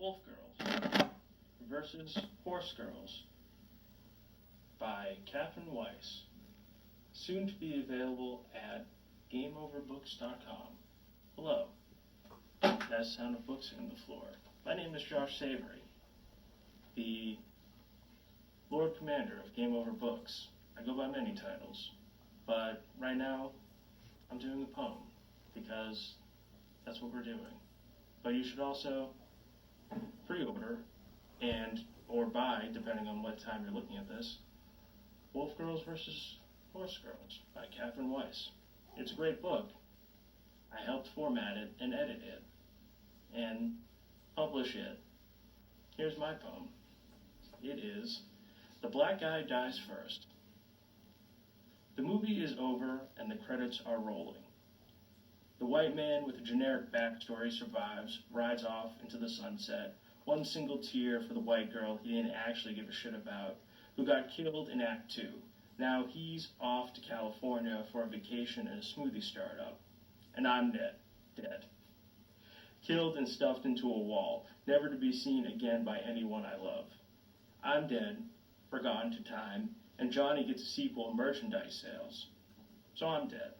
Wolf Girls versus Horse Girls by Catherine Weiss, soon to be available at GameOverBooks.com. Hello, that's Sound of Books hitting the floor. My name is Josh Savory, the Lord Commander of Game Over Books. I go by many titles, but right now I'm doing a poem because that's what we're doing. But you should also pre-order and or buy, depending on what time you're looking at this, Wolf Girls versus Horse Girls by Catherine Weiss. It's a great book. I helped format it and edit it and publish it. Here's my poem. It is The Black Guy Dies First. The movie is over and the credits are rolling. The white man with a generic backstory survives, rides off into the sunset. One single tear for the white girl he didn't actually give a shit about, who got killed in Act 2. Now he's off to California for a vacation and a smoothie startup. And I'm dead. Killed and stuffed into a wall, never to be seen again by anyone I love. I'm dead, forgotten to time, and Johnny gets a sequel in merchandise sales. So I'm dead.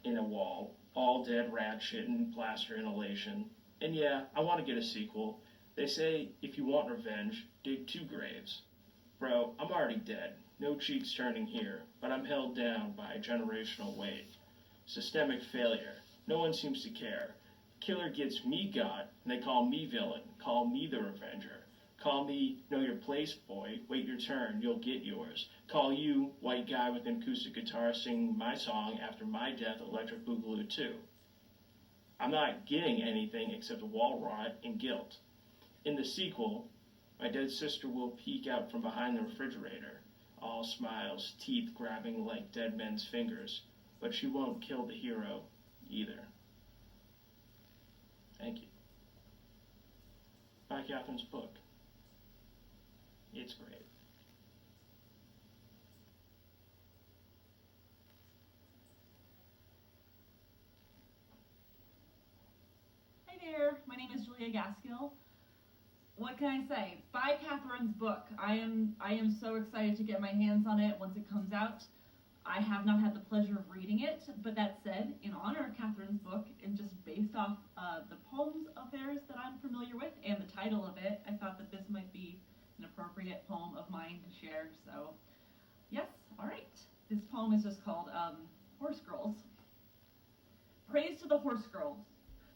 In a wall, all dead rat shit and plaster inhalation. And yeah, I want to get a sequel. They say, if you want revenge, dig 2 graves. Bro, I'm already dead. No cheeks turning here, but I'm held down by a generational weight. Systemic failure. No one seems to care. Killer gets me got, and they call me villain. Call me the revenger. Call me, know your place, boy. Wait your turn, you'll get yours. Call you, white guy with an acoustic guitar, singing my song after my death, Electric Boogaloo 2. I'm not getting anything except wall rot and guilt. In the sequel, my dead sister will peek out from behind the refrigerator, all smiles, teeth grabbing like dead men's fingers, but she won't kill the hero either. Thank you. Buy Catherine's book. It's great. Hi there, my name is Julia Gaskill. What can I say? Buy Catherine's book. I am so excited to get my hands on it once it comes out. I have not had the pleasure of reading it, but that said, in honor of Catherine's book, and just based off the poems of theirs that I'm familiar with and the title of it, I thought that this might be an appropriate poem of mine to share. So, yes, all right. This poem is just called Horse Girls. Praise to the horse girls,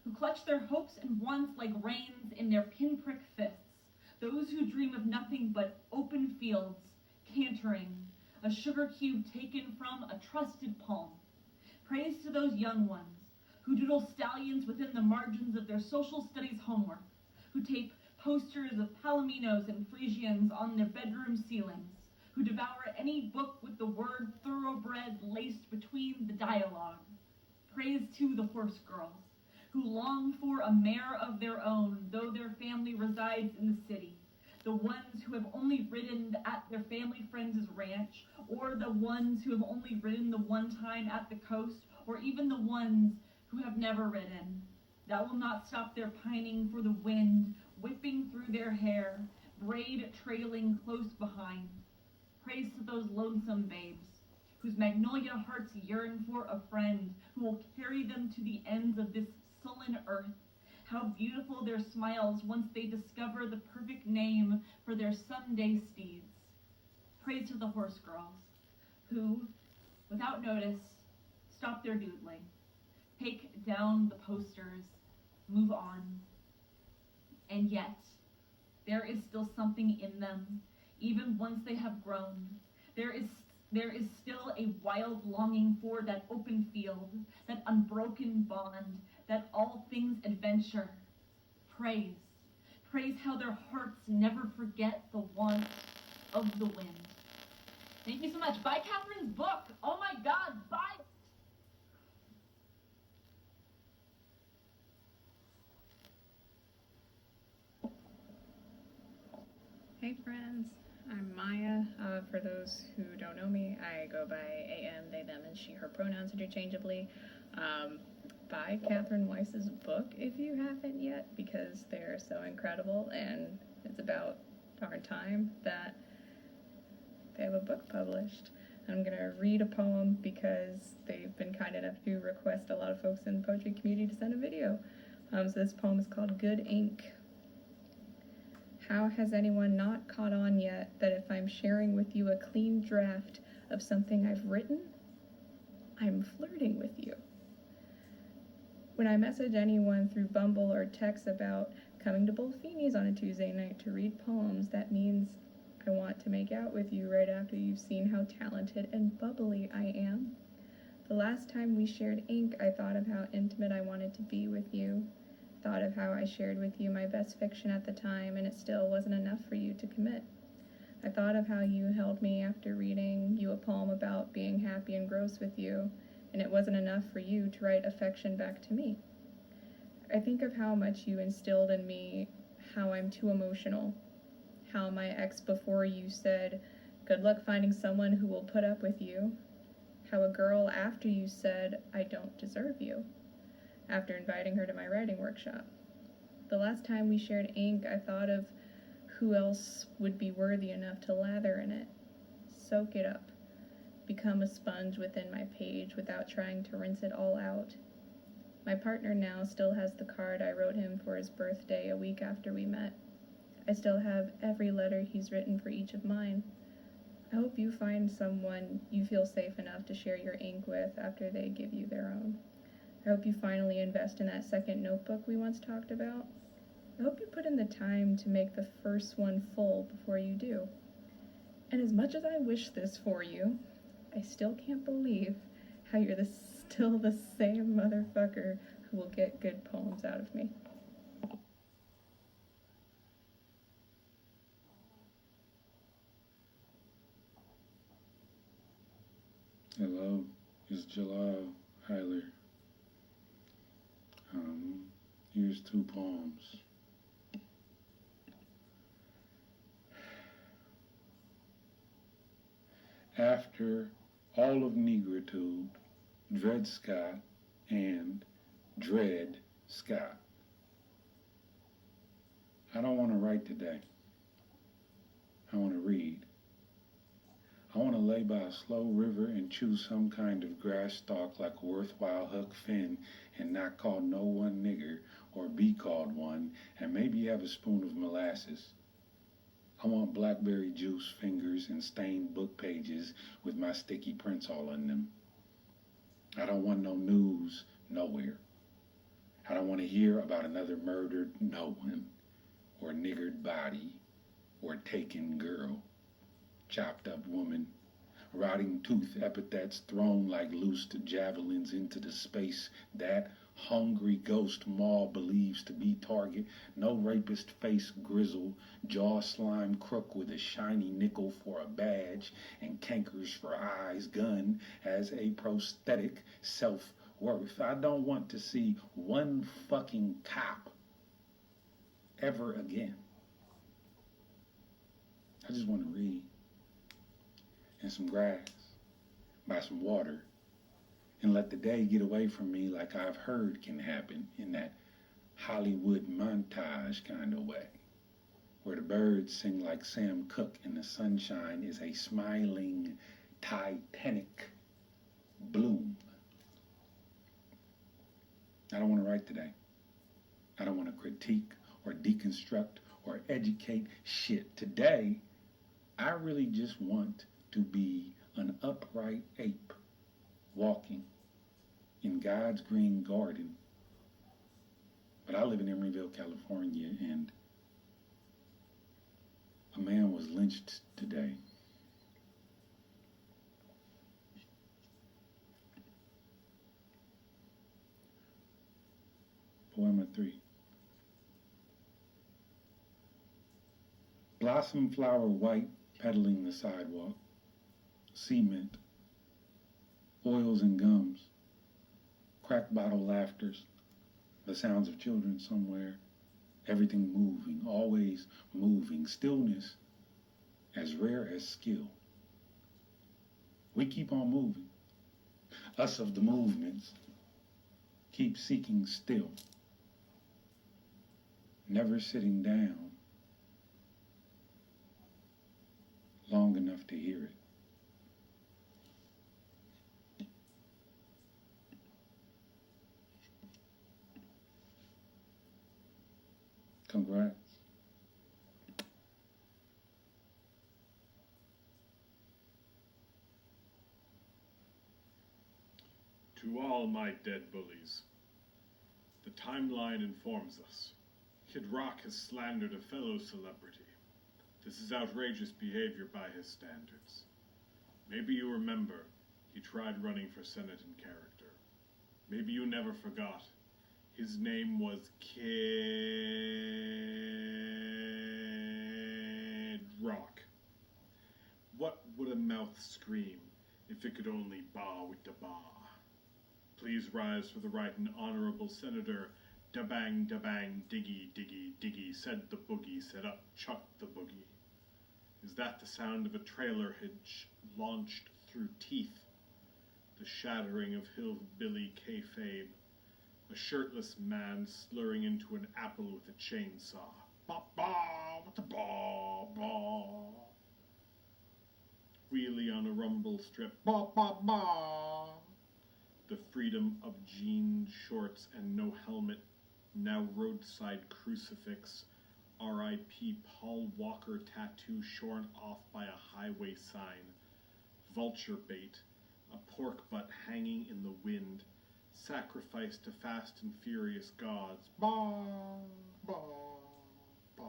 who clutch their hopes and wants like reins in their pinprick fists, those who dream of nothing but open fields, cantering, a sugar cube taken from a trusted palm. Praise to those young ones, who doodle stallions within the margins of their social studies homework, who tape posters of Palominos and Frisians on their bedroom ceilings, who devour any book with the word thoroughbred laced between the dialogue. Praise to the horse girls, who long for a mare of their own, though their family resides in the city, the ones who have only ridden at their family friends' ranch, or the ones who have only ridden the one time at the coast, or even the ones who have never ridden. That will not stop their pining for the wind, whipping through their hair, braid trailing close behind. Praise to those lonesome babes, whose magnolia hearts yearn for a friend who will carry them to the ends of this sullen earth. How beautiful their smiles once they discover the perfect name for their Sunday steeds. Praise to the horse girls, who, without notice, stop their doodling, take down the posters, move on. And yet, there is still something in them, even once they have grown. There is still a wild longing for that open field, that unbroken bond, that all things adventure. Praise how their hearts never forget the want of the wind. Thank you so much. Buy Catherine's book. Oh my God, buy it. Hey friends, I'm Maya. For those who don't know me, I go by AM, they, them, and she, her pronouns interchangeably. buy Catherine Weiss's book if you haven't yet, because they're so incredible, and it's about our time that they have a book published. I'm going to read a poem because they've been kind enough to request a lot of folks in the poetry community to send a video. So this poem is called Good Ink. How has anyone not caught on yet that if I'm sharing with you a clean draft of something I've written, I'm flirting with you? When I message anyone through Bumble or text about coming to Bullfini's on a Tuesday night to read poems, that means I want to make out with you right after you've seen how talented and bubbly I am. The last time we shared ink, I thought of how intimate I wanted to be with you. Thought of how I shared with you my best fiction at the time, and it still wasn't enough for you to commit. I thought of how you held me after reading you a poem about being happy and gross with you, and it wasn't enough for you to write affection back to me. I think of how much you instilled in me how I'm too emotional, how my ex before you said, good luck finding someone who will put up with you, how a girl after you said, I don't deserve you, after inviting her to my writing workshop. The last time we shared ink, I thought of who else would be worthy enough to lather in it, soak it up, become a sponge within my page without trying to rinse it all out. My partner now still has the card I wrote him for his birthday a week after we met. I still have every letter he's written for each of mine. I hope you find someone you feel safe enough to share your ink with after they give you their own. I hope you finally invest in that second notebook we once talked about. I hope you put in the time to make the first one full before you do. And as much as I wish this for you, I still can't believe how you're still the same motherfucker who will get good poems out of me. Hello, it's Jelal Huyler. Here's 2 poems. After all of negritude, Dred Scott and Dred Scott. I don't want to write today. I want to read. I want to lay by a slow river and chew some kind of grass stalk like a worthwhile Huck Finn and not call no one nigger or be called one, and maybe have a spoon of molasses. I want blackberry juice fingers and stained book pages with my sticky prints all on them. I don't want no news nowhere. I don't want to hear about another murdered no one, or niggered body, or taken girl, chopped up woman, rotting tooth epithets thrown like loosed javelins into the space that hungry ghost maw believes to be target. No rapist face grizzle, jaw slime crook with a shiny nickel for a badge and cankers for eyes, gun as a prosthetic self-worth. I don't want to see one fucking cop ever again. I just want to read. And some grass, by some water, and let the day get away from me like I've heard can happen in that Hollywood montage kind of way, where the birds sing like Sam Cooke and the sunshine is a smiling Titanic bloom. I don't want to write today. I don't want to critique or deconstruct or educate shit. Today, I really just want to be an upright ape walking in God's green garden. But I live in Emeryville, California, and a man was lynched today. Poema 3. Blossom flower white peddling the sidewalk. Cement, oils and gums, crack bottle laughters, the sounds of children somewhere, everything moving, always moving, stillness as rare as skill. We keep on moving, us of the movements, keep seeking still, never sitting down long enough to hear it. Congrats. To all my dead bullies, the timeline informs us. Kid Rock has slandered a fellow celebrity. This is outrageous behavior by his standards. Maybe you remember he tried running for Senate in character. Maybe you never forgot. His name was Kid Rock. What would a mouth scream if it could only ba with the ba? Please rise for the right and honorable Senator. Da bang, diggy, diggy, diggy, said the boogie, said up, chuck the boogie. Is that the sound of a trailer hitch launched through teeth? The shattering of hillbilly kayfabe. A shirtless man slurring into an apple with a chainsaw. Ba ba, what the ba ba. Wheelie on a rumble strip. Ba ba ba. The freedom of jean shorts and no helmet. Now roadside crucifix. R.I.P. Paul Walker tattoo shorn off by a highway sign. Vulture bait. A pork butt hanging in the wind. Sacrifice to fast and furious gods. Ba, ba, ba.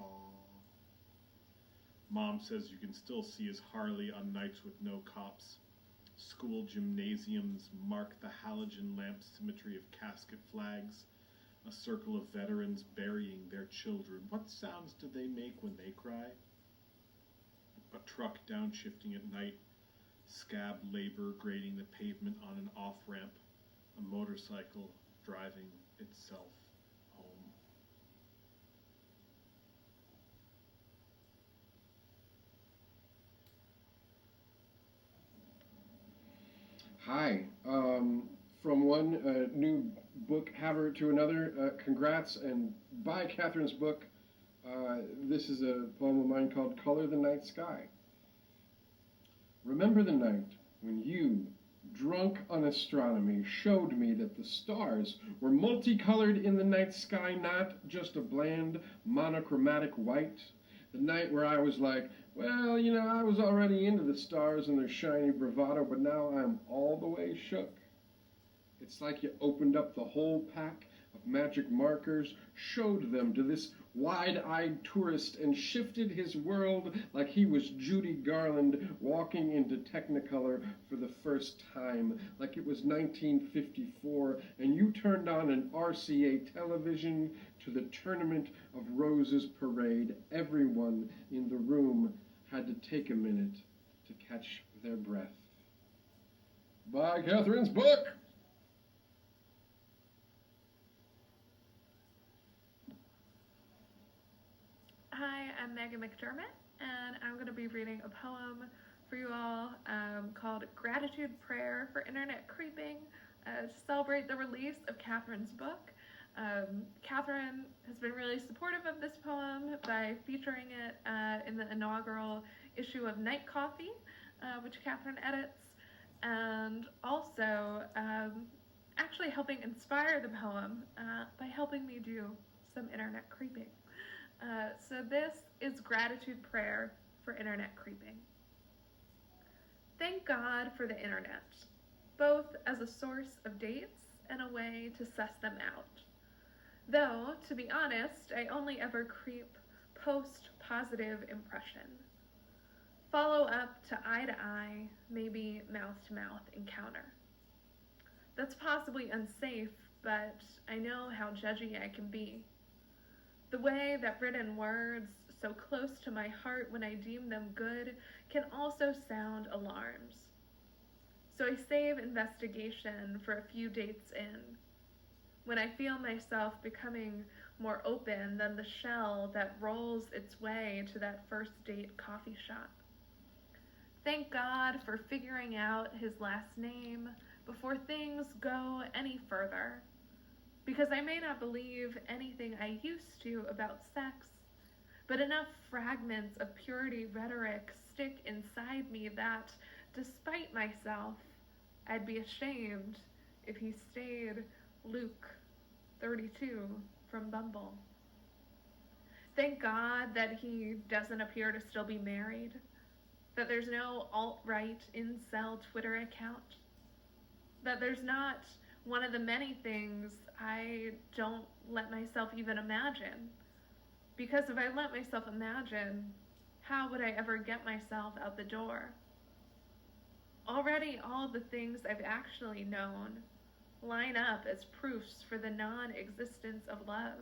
Mom says you can still see his Harley on nights with no cops. School gymnasiums mark the halogen lamp symmetry of casket flags. A circle of veterans burying their children. What sounds do they make when they cry? A truck downshifting at night. Scab labor grading the pavement on an off-ramp. A motorcycle driving itself home. Hi. From one new book haver to another, congrats, and buy Catherine's book. This is a poem of mine called Color the Night Sky. Remember the night when you, drunk on astronomy, showed me that the stars were multicolored in the night sky, not just a bland monochromatic white. The night where I was like, well, you know, I was already into the stars and their shiny bravado, but now I'm all the way shook. It's like you opened up the whole pack of magic markers, showed them to this wide-eyed tourist, and shifted his world like he was Judy Garland walking into Technicolor for the first time, like it was 1954, and you turned on an RCA television to the Tournament of Roses parade. Everyone in the room had to take a minute to catch their breath. Buy Catherine's book! Hi, I'm Megan McDermott, and I'm going to be reading a poem for you all called Gratitude Prayer for Internet Creeping to celebrate the release of Catherine's book. Catherine has been really supportive of this poem by featuring it in the inaugural issue of Night Coffee, which Catherine edits, and also actually helping inspire the poem by helping me do some internet creeping. So this is Gratitude Prayer for Internet Creeping. Thank God for the internet, both as a source of dates and a way to suss them out. Though, to be honest, I only ever creep post-positive impression. Follow up to eye, maybe mouth-to-mouth encounter. That's possibly unsafe, but I know how judgy I can be. The way that written words, so close to my heart when I deem them good, can also sound alarms. So I save investigation for a few dates in, when I feel myself becoming more open than the shell that rolls its way to that first date coffee shop. Thank God for figuring out his last name before things go any further. because I may not believe anything I used to about sex, but enough fragments of purity rhetoric stick inside me that, despite myself, I'd be ashamed if he stayed Luke 32 from Bumble. Thank God that he doesn't appear to still be married, that there's no alt-right incel Twitter account, that there's not one of the many things I don't let myself even imagine. Because if I let myself imagine, how would I ever get myself out the door? Already all the things I've actually known line up as proofs for the non-existence of love.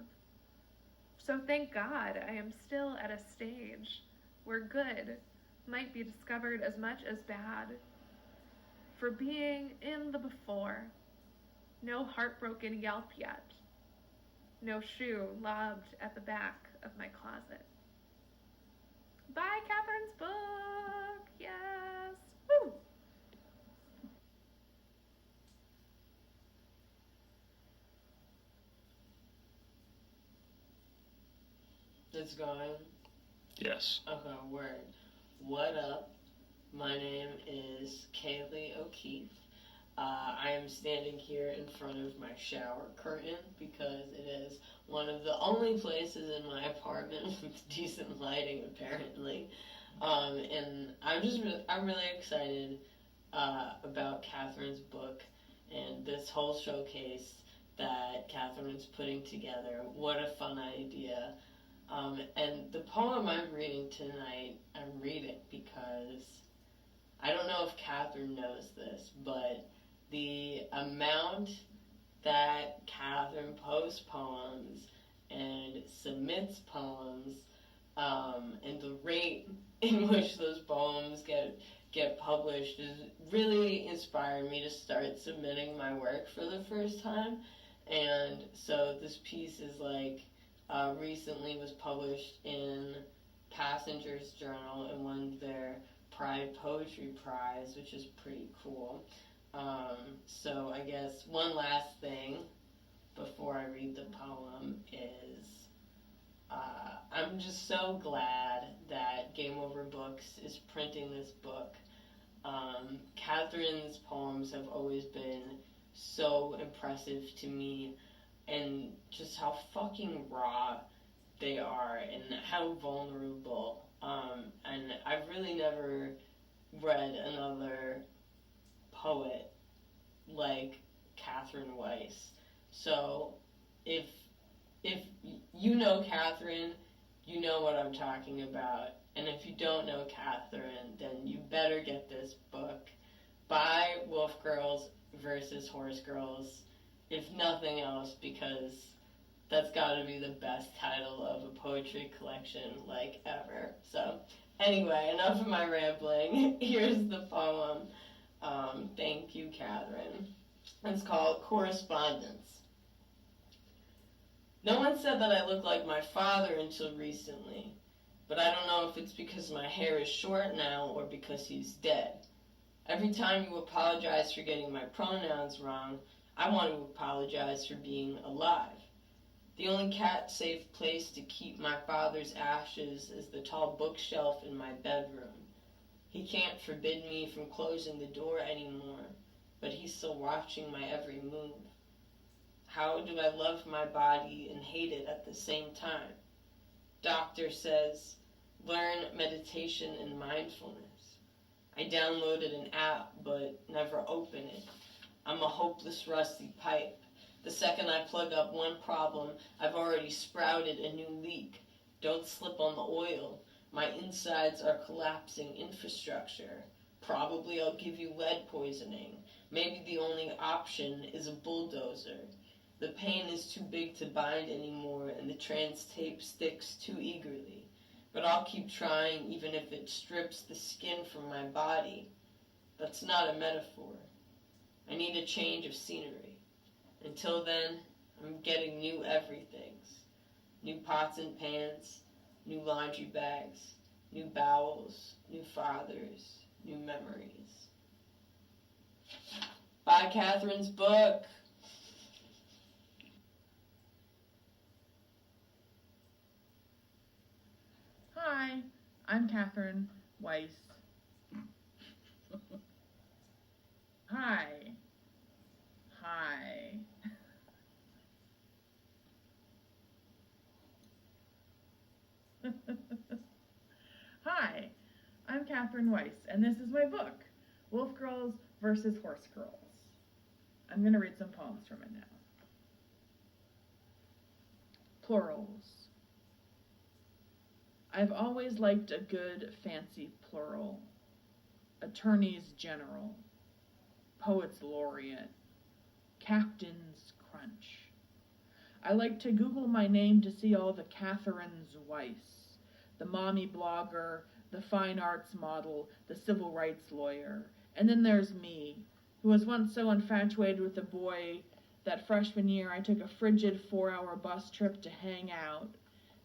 So thank God I am still at a stage where good might be discovered as much as bad. For being in the before, no heartbroken yelp yet, no shoe lobbed at the back of my closet. Buy Catherine's book, yes, woo! It's going. Yes. Okay, word. What up? My name is Kaleigh O'Keefe. I am standing here in front of my shower curtain because it is one of the only places in my apartment with decent lighting, apparently. And I'm really excited about Catherine's book and this whole showcase that Catherine's putting together. What a fun idea. And the poem I'm reading tonight, I'm reading because I don't know if Catherine knows this, but the amount that Catherine posts poems and submits poems, and the rate in which those poems get published is really inspired me to start submitting my work for the first time. And so this piece is recently was published in Passenger's Journal and won their Pride Poetry Prize, which is pretty cool. So I guess one last thing before I read the poem is I'm just so glad that Game Over Books is printing this book. Catherine's poems have always been so impressive to me, and just how fucking raw they are and how vulnerable. And I've really never read another poet like Catherine Weiss. So if you know Catherine, you know what I'm talking about. And if you don't know Catherine, then you better get this book. Buy Wolf Girls versus Horse Girls, if nothing else, because that's gotta be the best title of a poetry collection ever. So anyway, enough of my rambling. Here's the poem. Thank you, Catherine. It's called Correspondence. No one said that I look like my father until recently, but I don't know if it's because my hair is short now or because he's dead. Every time you apologize for getting my pronouns wrong, I want to apologize for being alive. The only cat-safe place to keep my father's ashes is the tall bookshelf in my bedroom. He can't forbid me from closing the door anymore, but he's still watching my every move. How do I love my body and hate it at the same time? Doctor says, learn meditation and mindfulness. I downloaded an app, but never open it. I'm a hopeless rusty pipe. The second I plug up one problem, I've already sprouted a new leak. Don't slip on the oil. My insides are collapsing infrastructure. Probably I'll give you lead poisoning. Maybe the only option is a bulldozer. The pain is too big to bind anymore, and the trans tape sticks too eagerly. But I'll keep trying even if it strips the skin from my body. That's not a metaphor. I need a change of scenery. Until then, I'm getting new everythings. New pots and pans, new laundry bags, new bowels, new fathers, new memories. Buy Catherine's book. Hi, I'm Catherine Weiss. Hi. Hi. Hi, I'm Catherine Weiss, and this is my book, Wolf Girls versus Horse Girls. I'm going to read some poems from it now. Plurals. I've always liked a good, fancy plural. Attorneys General, Poets Laureate, Captain's Crunch. I like to Google my name to see all the Catherines Weiss, the mommy blogger, the fine arts model, the civil rights lawyer. And then there's me, who was once so infatuated with a boy that freshman year I took a frigid 4-hour bus trip to hang out.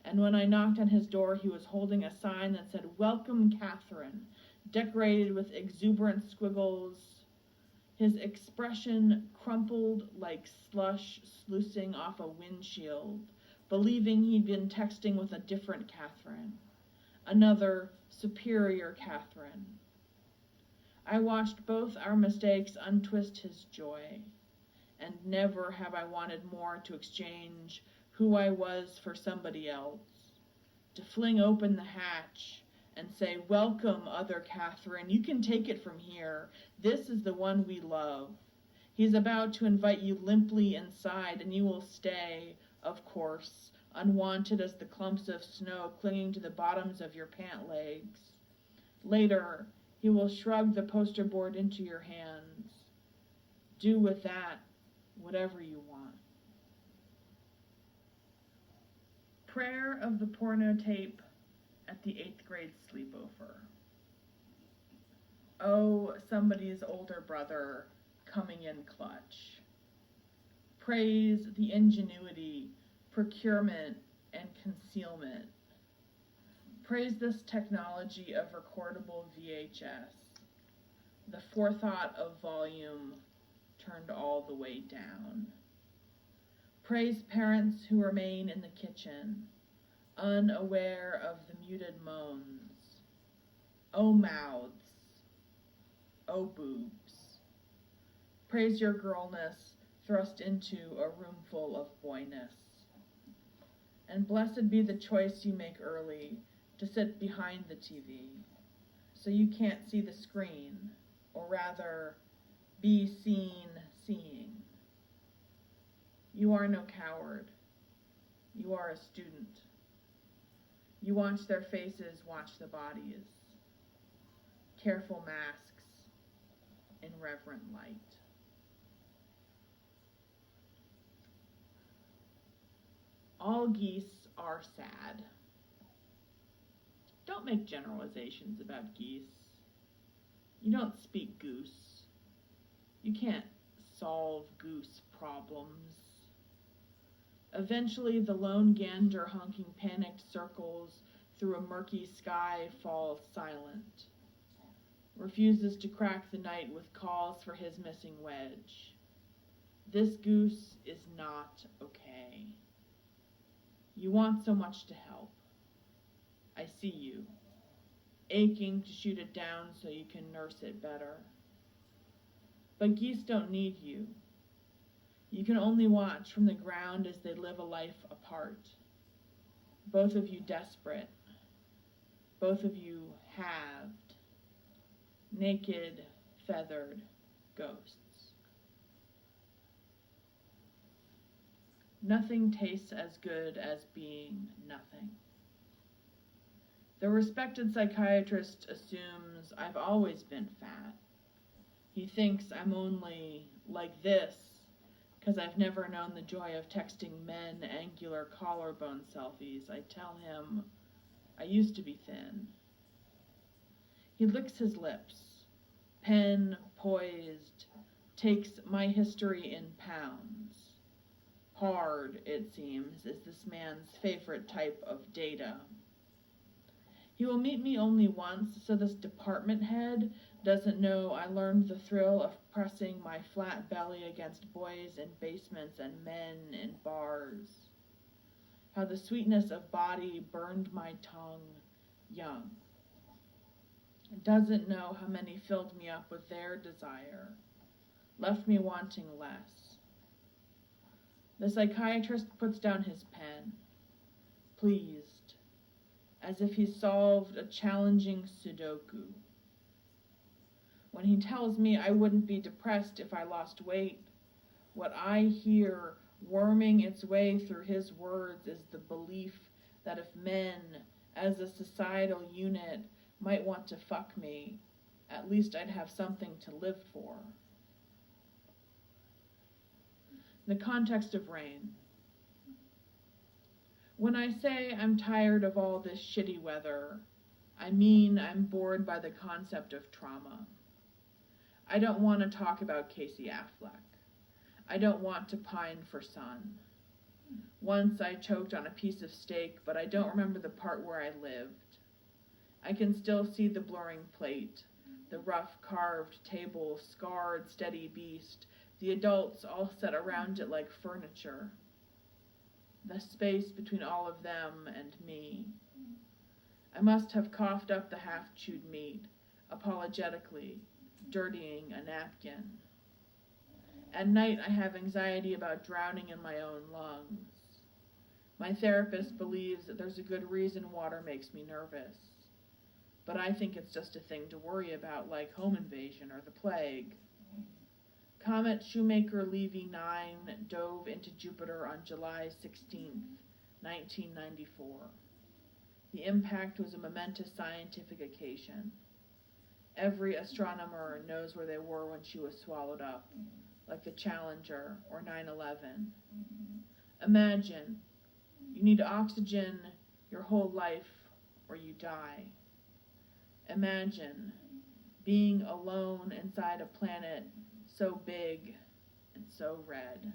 And when I knocked on his door, he was holding a sign that said, "Welcome, Catherine," decorated with exuberant squiggles. His expression crumpled like slush sluicing off a windshield, believing he'd been texting with a different Catherine, another superior Catherine. I watched both our mistakes untwist his joy, and never have I wanted more to exchange who I was for somebody else, to fling open the hatch and say, "Welcome, other Catherine, you can take it from here. This is the one we love." He's about to invite you limply inside, and you will stay, of course, unwanted as the clumps of snow clinging to the bottoms of your pant legs. Later, he will shrug the poster board into your hands. Do with that whatever you want. Prayer of the porno tape at the 8th grade sleepover. Oh, somebody's older brother coming in clutch. Praise the ingenuity, procurement, and concealment. Praise this technology of recordable VHS, the forethought of volume turned all the way down. Praise parents who remain in the kitchen, unaware of the muted moans. Oh mouths, oh boobs. Praise your girlness thrust into a room full of boyness. And blessed be the choice you make early to sit behind the TV, so you can't see the screen, or rather, be seen seeing. You are no coward. You are a student. You watch their faces, watch the bodies. Careful masks in reverent light. All geese are sad. Don't make generalizations about geese. You don't speak goose. You can't solve goose problems. Eventually, the lone gander honking panicked circles through a murky sky falls silent, refuses to crack the night with calls for his missing wedge. This goose is not okay. You want so much to help. I see you, aching to shoot it down so you can nurse it better. But geese don't need you. You can only watch from the ground as they live a life apart. Both of you desperate. Both of you halved. Naked, feathered ghosts. Nothing tastes as good as being nothing. The respected psychiatrist assumes I've always been fat. He thinks I'm only like this because I've never known the joy of texting men angular collarbone selfies. I tell him I used to be thin. He licks his lips, pen poised, takes my history in pounds. Hard, it seems, is this man's favorite type of data. He will meet me only once, so this department head doesn't know I learned the thrill of pressing my flat belly against boys in basements and men in bars. How the sweetness of body burned my tongue, young. It doesn't know how many filled me up with their desire, left me wanting less. The psychiatrist puts down his pen, pleased, as if he solved a challenging Sudoku. When he tells me I wouldn't be depressed if I lost weight, what I hear worming its way through his words is the belief that if men, as a societal unit, might want to fuck me, at least I'd have something to live for. The context of rain. When I say I'm tired of all this shitty weather, I mean I'm bored by the concept of trauma. I don't want to talk about Casey Affleck. I don't want to pine for sun. Once I choked on a piece of steak, but I don't remember the part where I lived. I can still see the blurring plate, the rough carved table, scarred, steady beast, the adults all set around it like furniture. The space between all of them and me. I must have coughed up the half-chewed meat, apologetically, dirtying a napkin. At night, I have anxiety about drowning in my own lungs. My therapist believes that there's a good reason water makes me nervous. But I think it's just a thing to worry about, like home invasion or the plague. Comet Shoemaker Levy 9 dove into Jupiter on July 16, 1994. The impact was a momentous scientific occasion. Every astronomer knows where they were when she was swallowed up, like the Challenger or 9/11. Imagine, you need oxygen your whole life or you die. Imagine being alone inside a planet so big and so red.